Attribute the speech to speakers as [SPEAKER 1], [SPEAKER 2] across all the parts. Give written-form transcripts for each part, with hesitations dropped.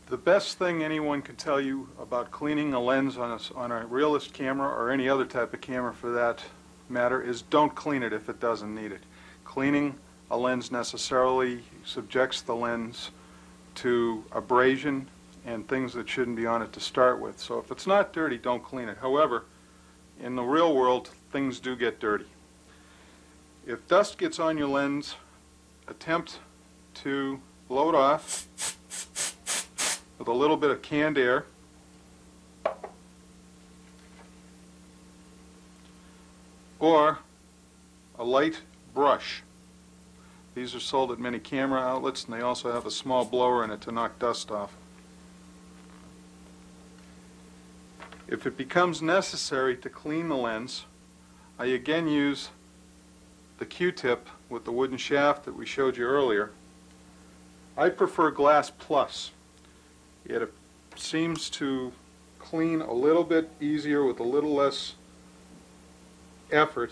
[SPEAKER 1] The best thing anyone can tell you about cleaning a lens on a Realist camera, or any other type of camera for that matter, is don't clean it if it doesn't need it. Cleaning a lens necessarily subjects the lens to abrasion and things that shouldn't be on it to start with. So if it's not dirty, don't clean it. However, in the real world, things do get dirty. If dust gets on your lens, attempt to blow it off with a little bit of canned air, or a light brush. These are sold at many camera outlets, and they also have a small blower in it to knock dust off. If it becomes necessary to clean the lens, I again use the Q-tip with the wooden shaft that we showed you earlier. I prefer Glass Plus. It seems to clean a little bit easier with a little less effort,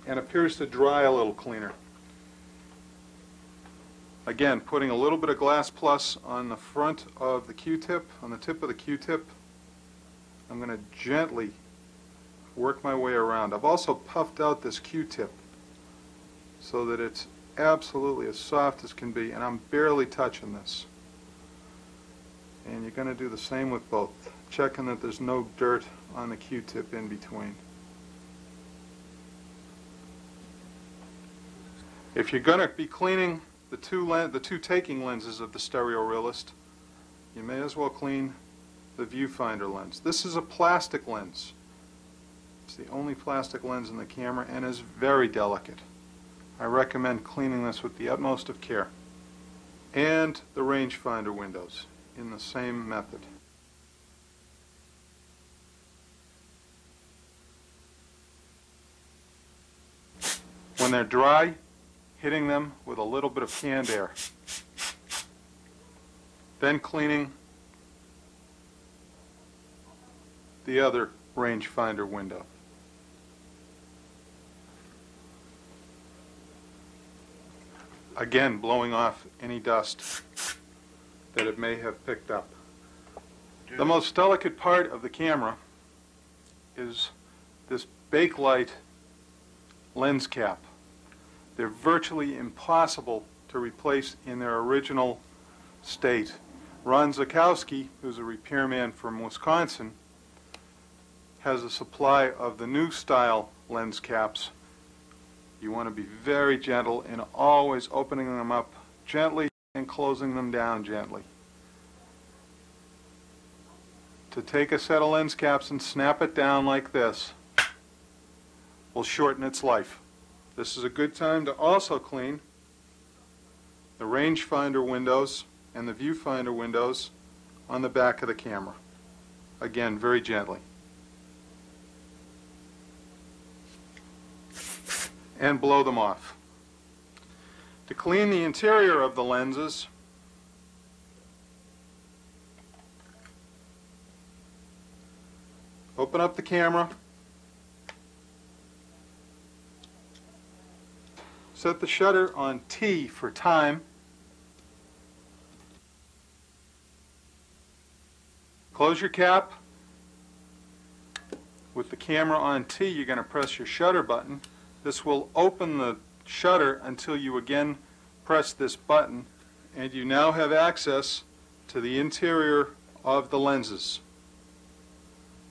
[SPEAKER 1] and appears to dry a little cleaner. Again, putting a little bit of Glass Plus on the front of the Q-tip, on the tip of the Q-tip, I'm going to gently work my way around. I've also puffed out this Q-tip so that it's absolutely as soft as can be, and I'm barely touching this. And you're going to do the same with both, checking that there's no dirt on the Q-tip in between. If you're going to be cleaning the two taking lenses of the Stereo Realist, you may as well clean the viewfinder lens. This is a plastic lens. It's the only plastic lens in the camera and is very delicate. I recommend cleaning this with the utmost of care. And the rangefinder windows in the same method. When they're dry, hitting them with a little bit of canned air. Then cleaning the other rangefinder window. Again, blowing off any dust that it may have picked up. The most delicate part of the camera is this bakelite lens cap. They're virtually impossible to replace in their original state. Ron Zakowski, who's a repairman from Wisconsin, has a supply of the new style lens caps. You want to be very gentle in always opening them up gently and closing them down gently. To take a set of lens caps and snap it down like this will shorten its life. This is a good time to also clean the rangefinder windows and the viewfinder windows on the back of the camera. Again, very gently. And blow them off. To clean the interior of the lenses, open up the camera, set the shutter on T for time, close your cap. With the camera on T, you're going to press your shutter button. This will open the shutter until you again press this button, and you now have access to the interior of the lenses.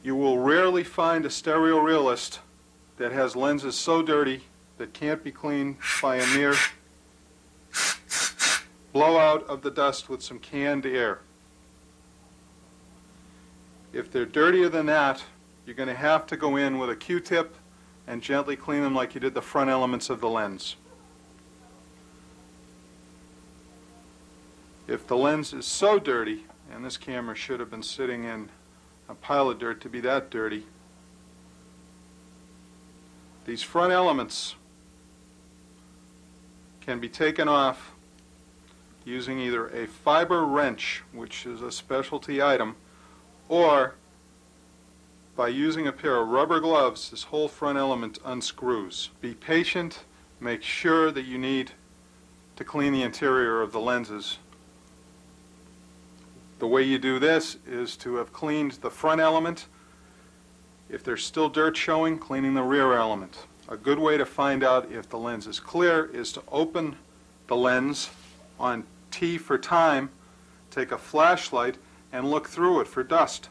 [SPEAKER 1] You will rarely find a Stereo Realist that has lenses so dirty that can't be cleaned by a mere blowout of the dust with some canned air. If they're dirtier than that, you're going to have to go in with a Q-tip and gently clean them like you did the front elements of the lens. If the lens is so dirty, and this camera should have been sitting in a pile of dirt to be that dirty, these front elements can be taken off using either a fiber wrench, which is a specialty item, or by using a pair of rubber gloves. This whole front element unscrews. Be patient. Make sure that you need to clean the interior of the lenses The way you do this is to have cleaned the front element. If there's still dirt showing, cleaning the rear element. A good way to find out if the lens is clear is to open the lens on T for time, take a flashlight, and look through it for dust.